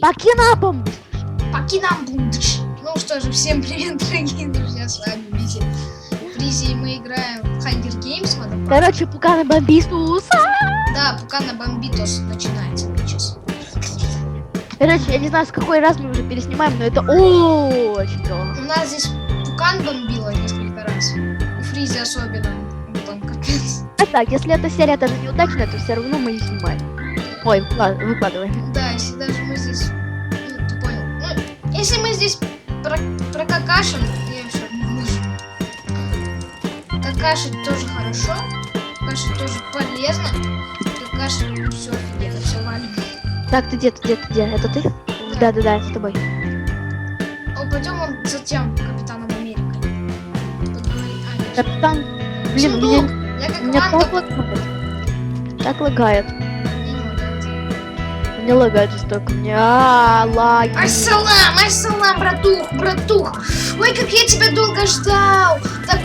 Покинапом! Покинам бундыш. Ну что же, всем привет, дорогие друзья, с вами Визи. Фризи, мы играем в Hunger Games. Короче, Пукана Бомбистус. Да, Пукана Бомбитос начинается сейчас. Короче, я не знаю, с какой раз мы уже переснимаем, но это очень долго. У нас здесь Пукан бомбила несколько раз. У Фризи особенно. Там капец. А так, если эта серия даже неудачная, то все равно мы ее снимаем. Ой, выкладываем. Да, если даже мы здесь... Ну, ты понял. Ну, если мы здесь прокакашем, я все выжу. Какашить тоже хорошо. Какашить тоже полезно. Какашить все офигенно, все валим. Так, ты где? Это ты? Да, это с тобой. Пойдем вон за тем Капитаном Америкой. Поговорим. Капитан, блин, Сундук! Я как меня Ванда. так лагает. Мне не лагает. Мне лагает жестоко. Мне лагает. Ассалам, братух! Ой, как я тебя долго ждал! Так